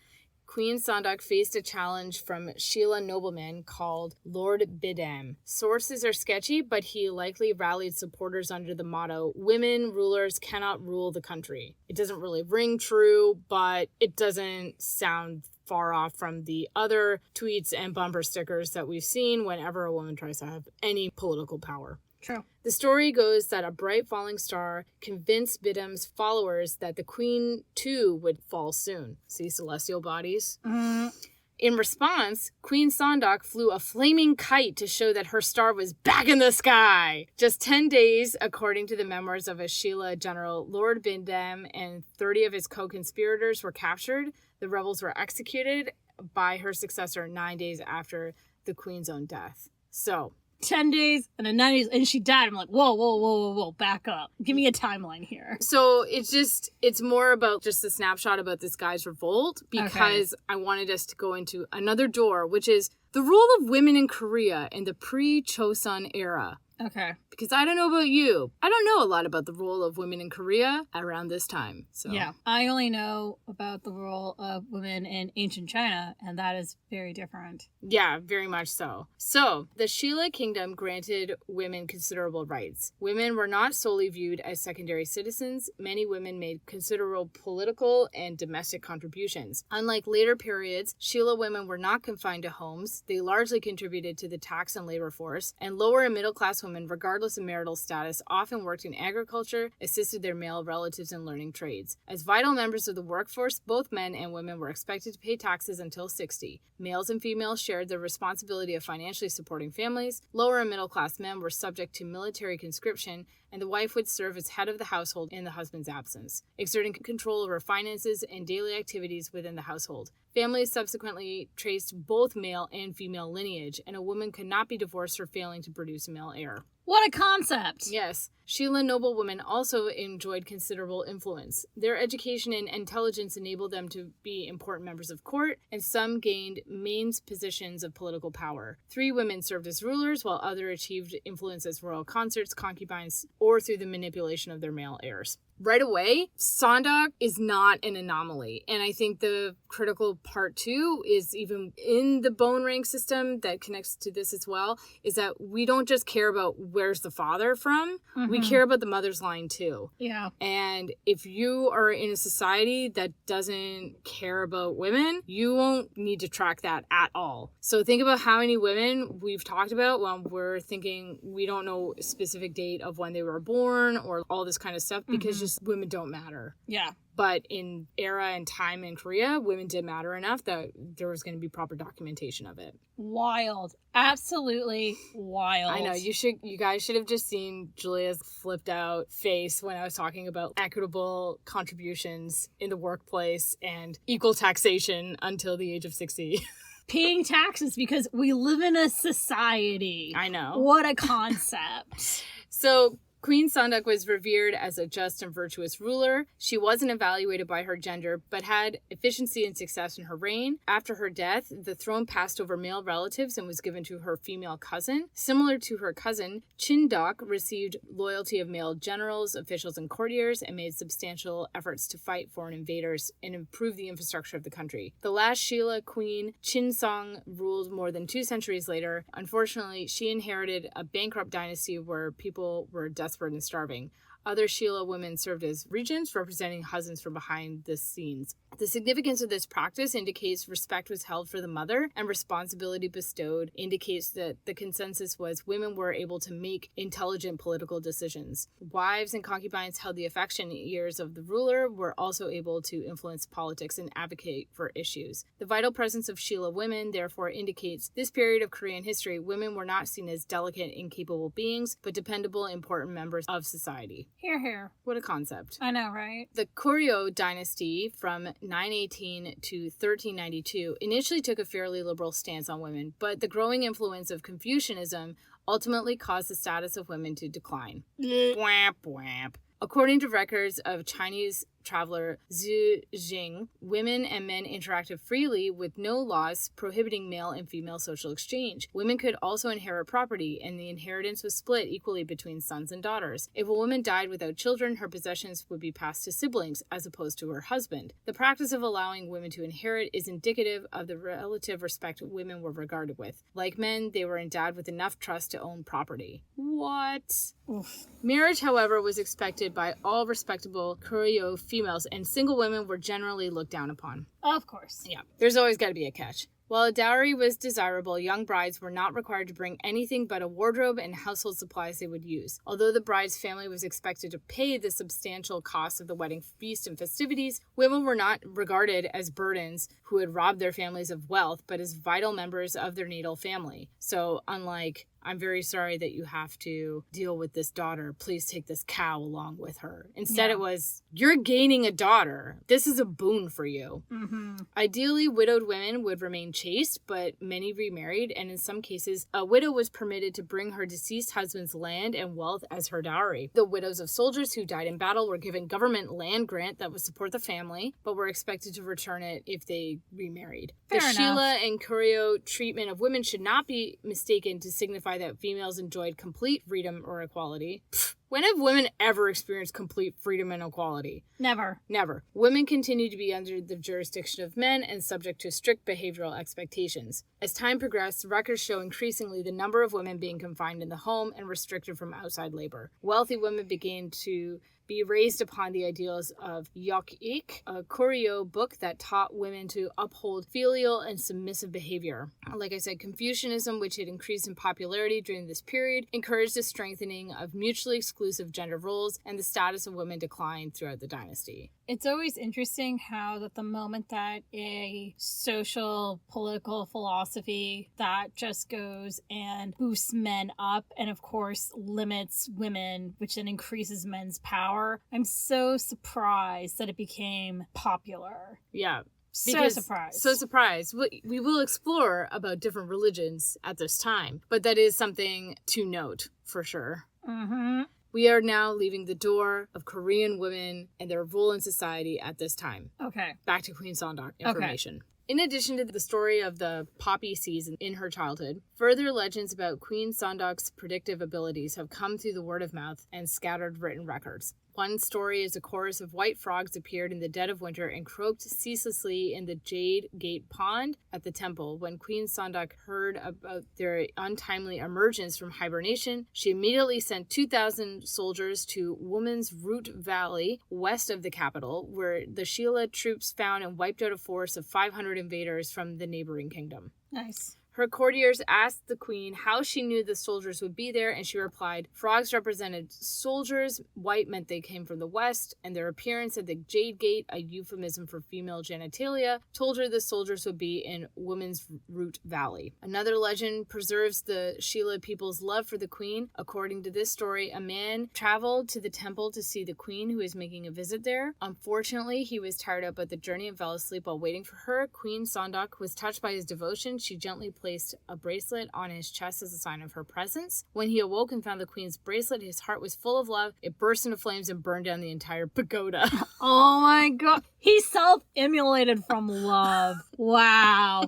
Queen Seondeok faced a challenge from Silla nobleman called Lord Bidam. Sources are sketchy, but he likely rallied supporters under the motto, "Women rulers cannot rule the country." It doesn't really ring true, but it doesn't sound far off from the other tweets and bumper stickers that we've seen whenever a woman tries to have any political power. True. The story goes that a bright falling star convinced Bidam's followers that the queen, too, would fall soon. See celestial bodies? In response, Queen Seondeok flew a flaming kite to show that her star was back in the sky. Just 10 days, according to the memoirs of a Silla general, Lord Bidam and 30 of his co-conspirators were captured. The rebels were executed by her successor 9 days after the queen's own death. So, 10 days and then 9 days, and she died. I'm like, whoa, back up. Give me a timeline here. So it's more about just a snapshot about this guy's revolt, because I wanted us to go into another door, which is the role of women in Korea in the pre-Chosun era. Okay. Because I don't know about you, I don't know a lot about the role of women in Korea around this time. So yeah, I only know about the role of women in ancient China, and that is very different. Yeah, very much so. So, the Silla kingdom granted women considerable rights. Women were not solely viewed as secondary citizens. Many women made considerable political and domestic contributions. Unlike later periods, Silla women were not confined to homes. They largely contributed to the tax and labor force, and lower and middle class women, regardless of marital status, often worked in agriculture, assisted their male relatives in learning trades. As vital members of the workforce, both men and women were expected to pay taxes until 60. Males and females shared the responsibility of financially supporting families. Lower and middle class men were subject to military conscription, and the wife would serve as head of the household in the husband's absence, exerting control over finances and daily activities within the household. Families subsequently traced both male and female lineage, and a woman could not be divorced for failing to produce a male heir. What a concept! Yes. Silla noblewomen also enjoyed considerable influence. Their education and intelligence enabled them to be important members of court, and some gained main positions of political power. 3 women served as rulers, while others achieved influence as royal consorts, concubines, or through the manipulation of their male heirs. Right away, Såndåk is not an anomaly. And I think the critical part too is, even in the bone rank system that connects to this as well, is that we don't just care about where's the father from, we care about the mother's line too. Yeah. And if you are in a society that doesn't care about women, you won't need to track that at all. So think about how many women we've talked about when we're thinking we don't know a specific date of when they were born or all this kind of stuff, because just women don't matter. Yeah. But in era and time in Korea, women did matter enough that there was going to be proper documentation of it. Wild. Absolutely wild. I know. You guys should have just seen Julia's flipped out face when I was talking about equitable contributions in the workplace and equal taxation until the age of 60. Paying taxes because we live in a society. I know. What a concept. So Queen Seondeok was revered as a just and virtuous ruler. She wasn't evaluated by her gender, but had efficiency and success in her reign. After her death, the throne passed over male relatives and was given to her female cousin. Similar to her cousin, Sŏndåk received loyalty of male generals, officials, and courtiers, and made substantial efforts to fight foreign invaders and improve the infrastructure of the country. The last Silla queen, Song, ruled more than 2 centuries later. Unfortunately, she inherited a bankrupt dynasty where people were desperate and starving. Other Silla women served as regents, representing husbands from behind the scenes. The significance of this practice indicates respect was held for the mother, and responsibility bestowed indicates that the consensus was women were able to make intelligent political decisions. Wives and concubines held the affectionate ears of the ruler, were also able to influence politics and advocate for issues. The vital presence of Silla women therefore indicates this period of Korean history, women were not seen as delicate, incapable beings, but dependable, important members of society. Here, here. What a concept. I know, right? The Goryeo dynasty from 918 to 1392 initially took a fairly liberal stance on women, but the growing influence of Confucianism ultimately caused the status of women to decline. Whamp, whamp. According to records of Chinese traveler Zhu Jing, women and men interacted freely with no laws prohibiting male and female social exchange. Women could also inherit property, and the inheritance was split equally between sons and daughters. If a woman died without children, her possessions would be passed to siblings as opposed to her husband. The practice of allowing women to inherit is indicative of the relative respect women were regarded with. Like men, they were endowed with enough trust to own property. What? Oof. Marriage, however, was expected by all respectable Goryeo females, and single women were generally looked down upon. Of course. Yeah, there's always got to be a catch. While a dowry was desirable, young brides were not required to bring anything but a wardrobe and household supplies they would use. Although the bride's family was expected to pay the substantial costs of the wedding feast and festivities, women were not regarded as burdens who had robbed their families of wealth, but as vital members of their natal family. So, unlike I'm very sorry that you have to deal with this daughter. Please take this cow along with her. Instead, it was, you're gaining a daughter. This is a boon for you. Mm-hmm. Ideally, widowed women would remain chaste, but many remarried, and in some cases, a widow was permitted to bring her deceased husband's land and wealth as her dowry. The widows of soldiers who died in battle were given government land grant that would support the family, but were expected to return it if they remarried. Fair The enough. Sheila and Kurio treatment of women should not be mistaken to signify that females enjoyed complete freedom or equality. When have women ever experienced complete freedom and equality? Never. Never. Women continue to be under the jurisdiction of men and subject to strict behavioral expectations. As time progressed, records show increasingly the number of women being confined in the home and restricted from outside labor. Wealthy women began to be raised upon the ideals of Såndåk, a Koryo book that taught women to uphold filial and submissive behavior. Like I said, Confucianism, which had increased in popularity during this period, encouraged the strengthening of mutually exclusive gender roles, and the status of women declined throughout the dynasty. It's always interesting how that the moment that a social political philosophy that just goes and boosts men up and of course limits women, which then increases men's power, I'm so surprised that it became popular. Yeah. So surprised. So surprised. We will explore about different religions at this time, but that is something to note for sure. Mm-hmm. We are now leaving the door of Korean women and their role in society at this time. Okay. Back to Queen Seondeok information. Okay. In addition to the story of the poppy season in her childhood, further legends about Queen Seondeok's predictive abilities have come through the word of mouth and scattered written records. One story is a chorus of white frogs appeared in the dead of winter and croaked ceaselessly in the Jade Gate Pond at the temple. When Queen Seondeok heard about their untimely emergence from hibernation, she immediately sent 2,000 soldiers to Woman's Root Valley, west of the capital, where the Sheila troops found and wiped out a force of 500 invaders from the neighboring kingdom. Nice. Her courtiers asked the queen how she knew the soldiers would be there, and she replied, frogs represented soldiers, white meant they came from the west, and their appearance at the Jade Gate, a euphemism for female genitalia, told her the soldiers would be in Woman's Root Valley. Another legend preserves the Sheila people's love for the queen. According to this story, a man traveled to the temple to see the queen who was making a visit there. Unfortunately, he was tired out by the journey and fell asleep while waiting for her. Queen Seondeok was touched by his devotion. She gently placed a bracelet on his chest as a sign of her presence. When he awoke and found the queen's bracelet, his heart was full of love. It burst into flames and burned down the entire pagoda. Oh my god. He self-immolated from love. Wow.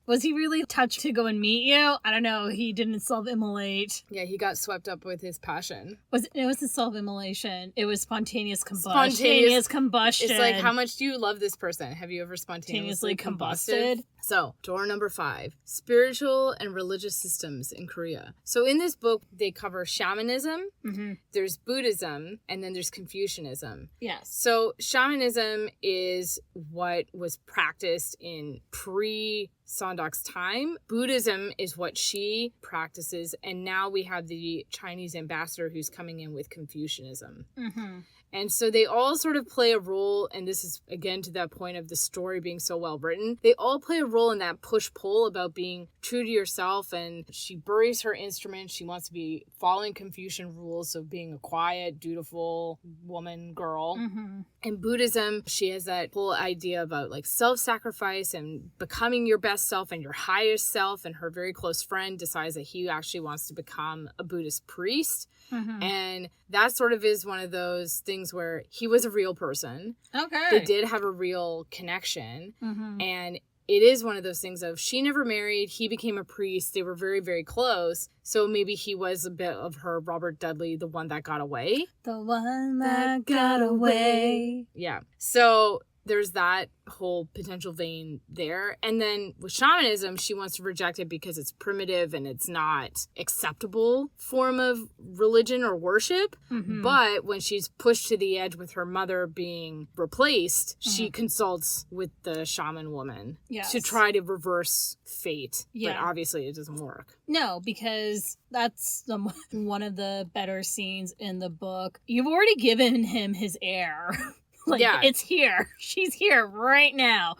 Was he really touched to go and meet you? I don't know. He didn't self-immolate. Yeah, he got swept up with his passion. It wasn't self-immolation. It was spontaneous combustion. Spontaneous combustion. It's like, how much do you love this person? Have you ever spontaneously combusted? So, door number 5, spiritual and religious systems in Korea. So in this book, they cover shamanism, there's Buddhism, and then there's Confucianism. Yes. So shamanism is what was practiced in Seondok's time. Buddhism is what she practices, and now we have the Chinese ambassador who's coming in with Confucianism. Mm-hmm. And so they all sort of play a role, and this is, again, to that point of the story being so well written. They all play a role in that push-pull about being true to yourself, and she buries her instrument. She wants to be following Confucian rules, so being a quiet, dutiful woman, girl. Mm-hmm. In Buddhism, she has that whole idea about like self-sacrifice and becoming your best self and your highest self, and her very close friend decides that he actually wants to become a Buddhist priest. Mm-hmm. And that sort of is one of those things where he was a real person. Okay. They did have a real connection. Mm-hmm. And it is one of those things of she never married, he became a priest, they were very, very close. So maybe he was a bit of her Robert Dudley, the one that got away. The one that got away. Yeah. So there's that whole potential vein there. And then with shamanism, she wants to reject it because it's primitive and it's not acceptable form of religion or worship. Mm-hmm. But when she's pushed to the edge with her mother being replaced, she consults with the shaman woman to try to reverse fate. Yeah. But obviously it doesn't work. No, because that's one of the better scenes in the book. You've already given him his heir. Like, it's here. She's here right now.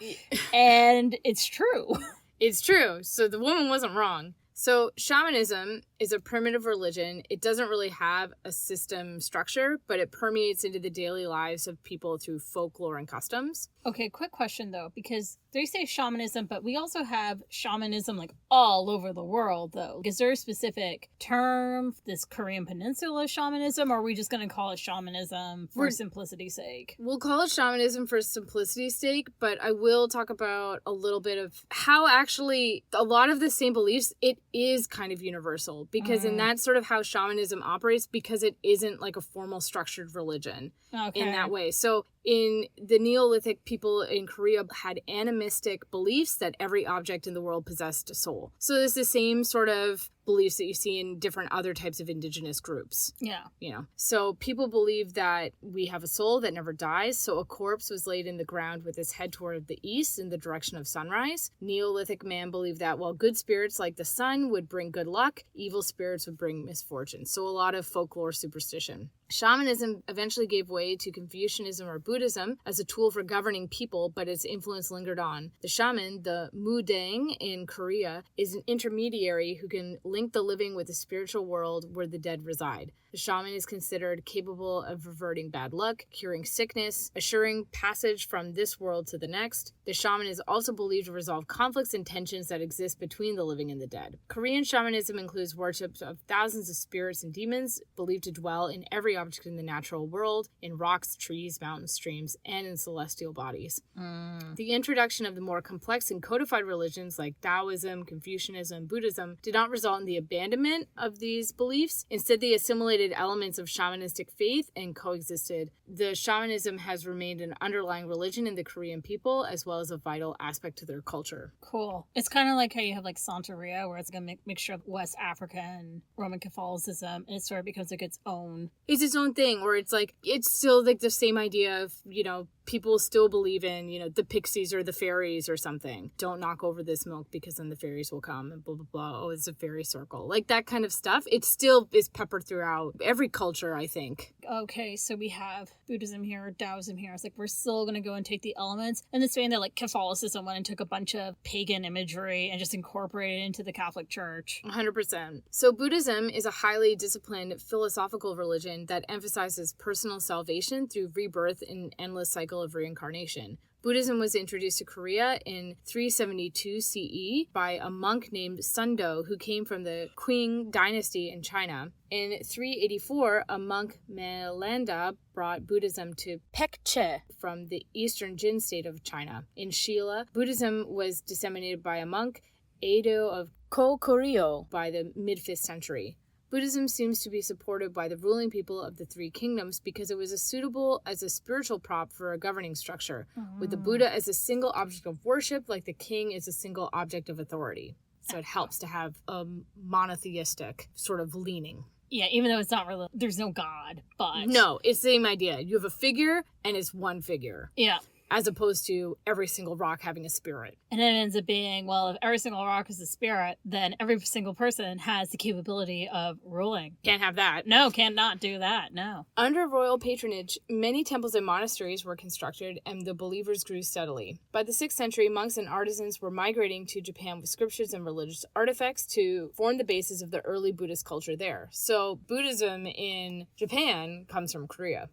And it's true. It's true. So the woman wasn't wrong. So shamanism is a primitive religion. It doesn't really have a system structure, but it permeates into the daily lives of people through folklore and customs. Okay, quick question though, because they say shamanism, but we also have shamanism like all over the world though. Is there a specific term, this Korean Peninsula shamanism, or are we just going to call it shamanism for simplicity's sake? We'll call it shamanism for simplicity's sake, but I will talk about a little bit of how actually a lot of the same beliefs, it is kind of universal, because and that's sort of how shamanism operates, because it isn't like a formal structured religion in that way. So in the Neolithic, people in Korea had animistic beliefs that every object in the world possessed a soul. So there's the same sort of beliefs that you see in different other types of indigenous groups. Yeah. You know, so people believe that we have a soul that never dies. So a corpse was laid in the ground with its head toward the east in the direction of sunrise. Neolithic man believed that while good spirits like the sun would bring good luck, evil spirits would bring misfortune. So a lot of folklore superstition. Shamanism eventually gave way to Confucianism or Buddhism as a tool for governing people, but its influence lingered on. The shaman, the mudang in Korea, is an intermediary who can link the living with the spiritual world where the dead reside. The shaman is considered capable of reverting bad luck, curing sickness, assuring passage from this world to the next. The shaman is also believed to resolve conflicts and tensions that exist between the living and the dead. Korean shamanism includes worship of thousands of spirits and demons believed to dwell in every object in the natural world, in rocks, trees, mountains, streams, and in celestial bodies. The introduction of the more complex and codified religions like Taoism, Confucianism, Buddhism did not result in the abandonment of these beliefs. Instead, they assimilated elements of shamanistic faith and coexisted. The shamanism has remained an underlying religion in the Korean people, as well as a vital aspect to their culture. Cool. It's kind of like how you have like Santeria, where it's like a mixture of West Africa and Roman Catholicism, and it sort of becomes like its own. It's its own thing, or it's like, it's still like the same idea of, you know, people still believe in, you know, the pixies or the fairies or something. Don't knock over this milk because then the fairies will come and blah, blah, blah. Oh, it's a fairy circle. Like that kind of stuff. It still is peppered throughout every culture, I think. Okay, so we have Buddhism here, Taoism here. It's like we're still going to go and take the elements. And the same that like Catholicism went and took a bunch of pagan imagery and just incorporated it into the Catholic Church. 100%. So Buddhism is a highly disciplined philosophical religion that emphasizes personal salvation through rebirth in an endless cycle of reincarnation. Buddhism was introduced to Korea in 372 CE by a monk named Sŏndŏk, who came from the Qing dynasty in China. In 384, a monk Melanda brought Buddhism to Pekche from the eastern Jin state of China. In Silla, Buddhism was disseminated by a monk, Edo of Kokoryo, by the mid-5th century. Buddhism seems to be supported by the ruling people of the three kingdoms because it was suitable as a spiritual prop for a governing structure, with the Buddha as a single object of worship, like the king is a single object of authority. So it helps to have a monotheistic sort of leaning. Yeah, even though it's not really, there's no God, but... No, it's the same idea. You have a figure, and it's one figure. Yeah. As opposed to every single rock having a spirit. And then it ends up being, well, if every single rock is a spirit, then every single person has the capability of ruling. Can't have that. No, cannot do that, no. Under royal patronage, many temples and monasteries were constructed, and the believers grew steadily. By the 6th century, monks and artisans were migrating to Japan with scriptures and religious artifacts to form the basis of the early Buddhist culture there. So Buddhism in Japan comes from Korea.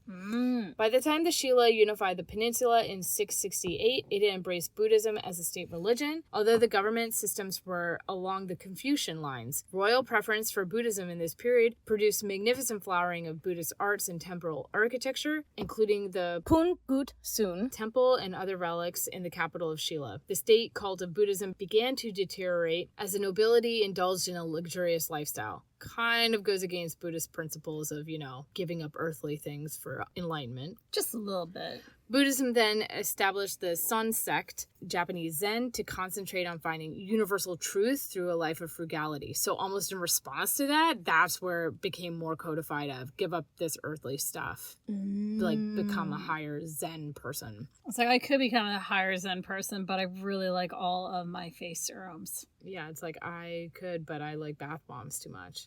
By the time the Silla unified the peninsula in 668, it embraced Buddhism as a state religion, although the government systems were along the Confucian lines. Royal preference for Buddhism in this period produced magnificent flowering of Buddhist arts and temple architecture, including the Pungut-sun temple and other relics in the capital of Silla. The state cult of Buddhism began to deteriorate as the nobility indulged in a luxurious lifestyle. Kind of goes against Buddhist principles of, you know, giving up earthly things for enlightenment. Just a little bit. Buddhism then established the Son sect, Japanese Zen, to concentrate on finding universal truth through a life of frugality. So almost in response to that, that's where it became more codified of give up this earthly stuff. Like become a higher Zen person. It's like I could become a higher Zen person, but I really like all of my face serums. Yeah, it's like I could, but I like bath bombs too much.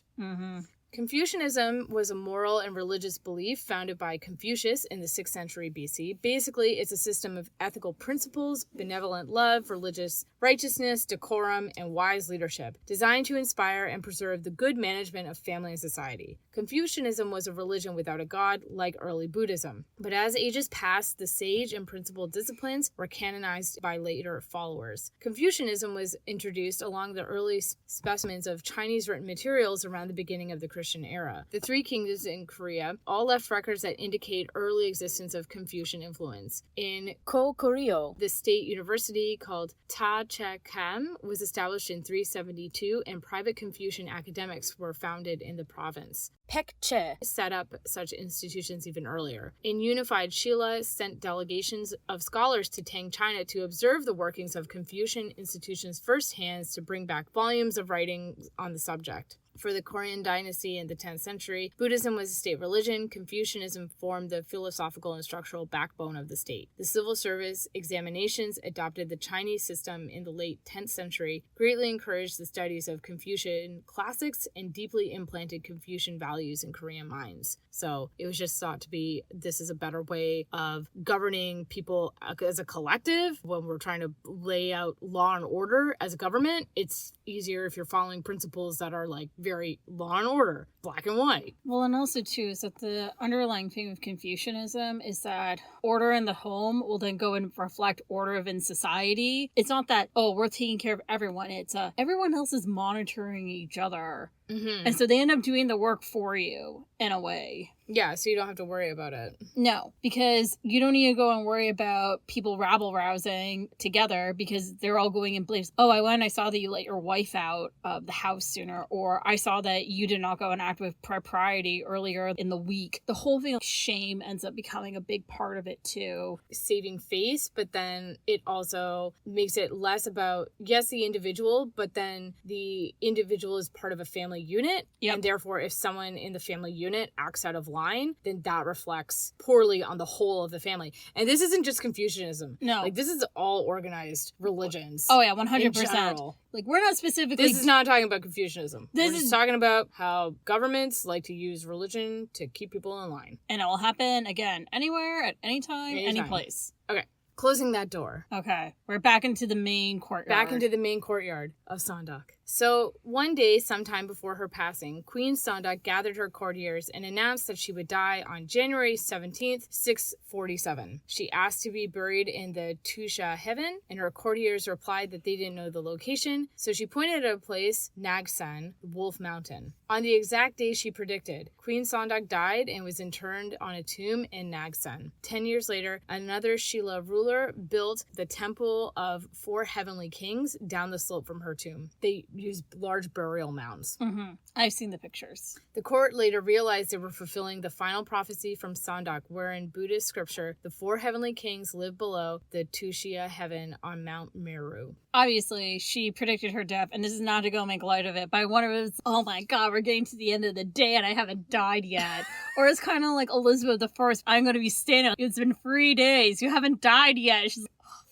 Confucianism was a moral and religious belief founded by Confucius in the 6th century BC. Basically, it's a system of ethical principles, benevolent love, religious righteousness, decorum, and wise leadership, designed to inspire and preserve the good management of family and society. Confucianism was a religion without a god, like early Buddhism. But as ages passed, the sage and principled disciplines were canonized by later followers. Confucianism was introduced along the early specimens of Chinese written materials around the beginning of the Christian era. The three kingdoms in Korea all left records that indicate early existence of Confucian influence. In Korea, the state university called Ta Che Kam was established in 372, and private Confucian academics were founded in the province. Pekche set up such institutions even earlier. In unified Silla sent delegations of scholars to Tang China to observe the workings of Confucian institutions firsthand to bring back volumes of writings on the subject. For the Korean dynasty in the 10th century, Buddhism was a state religion. Confucianism formed the philosophical and structural backbone of the state. The civil service examinations adopted the Chinese system in the late 10th century, greatly encouraged the studies of Confucian classics, and deeply implanted Confucian values in Korean minds. So it was just thought to be, this is a better way of governing people as a collective. When we're trying to lay out law and order as a government, it's easier if you're following principles that are like very law and order, black and white. Well, and also too is that the underlying theme of Confucianism is that order in the home will then go and reflect order in society. It's not that, oh, we're taking care of everyone. It's everyone else is monitoring each other. Mm-hmm. And so they end up doing the work for you in a way. Yeah, so you don't have to worry about it. No, because you don't need to go and worry about people rabble-rousing together because they're all going in place. Oh, I saw that you let your wife out of the house sooner, or I saw that you did not go and act with propriety earlier in the week. The whole thing, shame ends up becoming a big part of it too. Saving face, but then it also makes it less about, yes, the individual, but then the individual is part of a family unit. Yep. And therefore, if someone in the family unit acts out of line, then that reflects poorly on the whole of the family. And this isn't just Confucianism. No. Like, this is all organized religions. Oh, yeah, 100%. Like, we're not specifically... This is not talking about Confucianism. We're just talking about how governments like to use religion to keep people in line. And it will happen, again, anywhere, at any time, any place. Okay. Closing that door. Okay. We're back into the main courtyard. Back into the main courtyard of Såndåk. So one day, sometime before her passing, Queen Seondeok gathered her courtiers and announced that she would die on January 17th, 647. She asked to be buried in the Tusha heaven, and her courtiers replied that they didn't know the location, so she pointed at a place, Nagsan, the Wolf Mountain. On the exact day she predicted, Queen Seondeok died and was interred on a tomb in Nagsan. 10 years later, another Silla ruler built the Temple of Four Heavenly Kings down the slope from her tomb. They used large burial mounds. Mm-hmm. I've seen the pictures. The court later realized they were fulfilling the final prophecy from Såndåk, where in Buddhist scripture, the four heavenly kings live below the Tusha heaven on Mount Meru. Obviously, she predicted her death, and this is not to go make light of it, but one of it was, oh my god, we're getting to the end of the day and I haven't died yet. Or it's kind of like Elizabeth I, I'm going to be standing, it's been 3 days, you haven't died yet. She's like, oh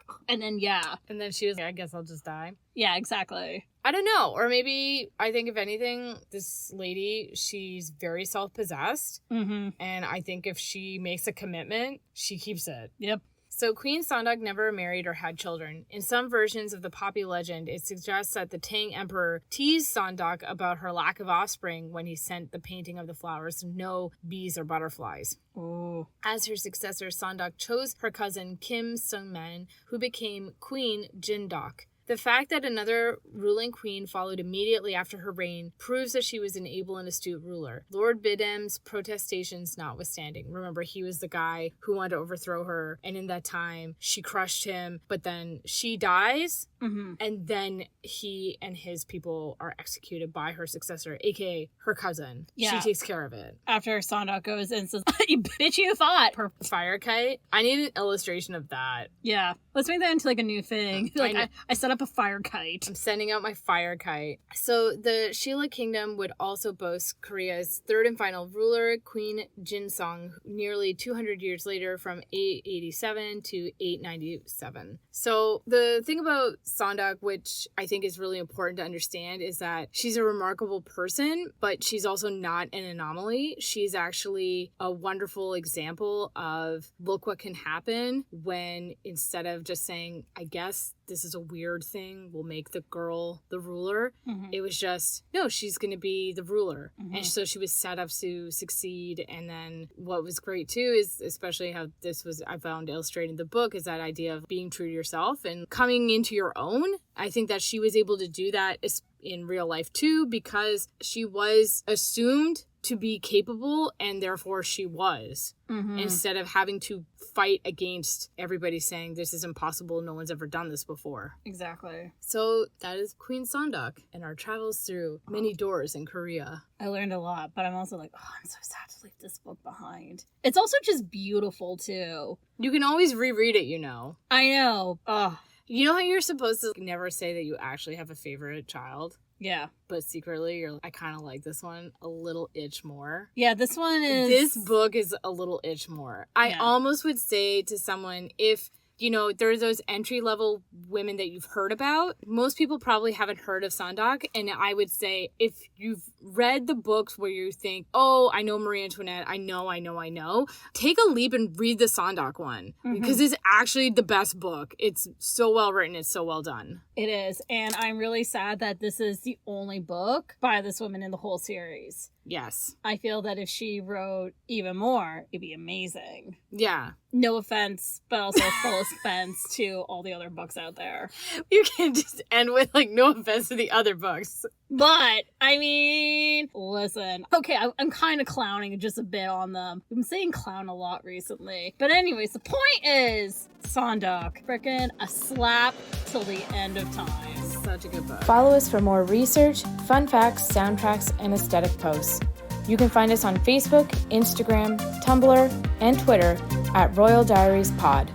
fuck. And then, yeah. And then she was like, I guess I'll just die. Yeah, exactly. I don't know. Or maybe, I think if anything, this lady, she's very self-possessed. Mm-hmm. And I think if she makes a commitment, she keeps it. Yep. So Queen Seondeok never married or had children. In some versions of the Poppy legend, it suggests that the Tang emperor teased Seondeok about her lack of offspring when he sent the painting of the flowers, no bees or butterflies. Ooh. As her successor, Seondeok chose her cousin Kim Seungman, who became Queen Jindok. The fact that another ruling queen followed immediately after her reign proves that she was an able and astute ruler. Lord Bidem's protestations notwithstanding. Remember, he was the guy who wanted to overthrow her, and in that time, she crushed him, but then she dies, and then he and his people are executed by her successor, aka her cousin. Yeah. She takes care of it. After Seondeok goes and says, you bitch, you thought. Her fire kite. I need an illustration of that. Yeah. Let's make that into like a new thing. Like I set up up a fire kite. I'm sending out my fire kite. So the Silla kingdom would also boast Korea's third and final ruler, Queen Jinsong, nearly 200 years later from 887 to 897. So the thing about Såndåk, which I think is really important to understand, is that she's a remarkable person, but she's also not an anomaly. She's actually a wonderful example of look what can happen when, instead of just saying, I guess this is a weird thing, we'll make the girl the ruler. It was just, no, she's going to be the ruler. And so she was set up to succeed. And then what was great too is, especially how this was, I found illustrated in the book, is that idea of being true to yourself and coming into your own. I think that she was able to do that in real life too, because she was assumed to be capable, and therefore she was, instead of having to fight against everybody saying this is impossible, no one's ever done this before. Exactly. So that is Queen Seondeok and our travels through many doors in Korea. I learned a lot, but I'm also like, oh, I'm so sad to leave this book behind. It's also just beautiful too. You can always reread it, you know. I know. Ugh. You know how you're supposed to never say that you actually have a favorite child? Yeah. But secretly, you're I kind of like this one a little itch more. Yeah, this one is... This book is a little itch more. I almost would say to someone, if, you know, there's those entry-level women that you've heard about. Most people probably haven't heard of Såndåk, and I would say if you've read the books where you think, oh, I know Marie Antoinette, I know, take a leap and read the Såndåk one, because it's actually the best book. It's so well written, it's so well done. It is, and I'm really sad that this is the only book by this woman in the whole series. Yes. I feel that if she wrote even more, it'd be amazing. Yeah. No offense, but also full offense to all the other books out there. You can't just end with, no offense to the other books. But, I mean, listen. Okay, I'm kind of clowning just a bit on them. I've been saying clown a lot recently. But anyways, the point is, Såndåk, frickin' a slap till the end of time. Such a good book. Follow us for more research, fun facts, soundtracks, and aesthetic posts. You can find us on Facebook, Instagram, Tumblr, and Twitter at Royal Diaries Pod.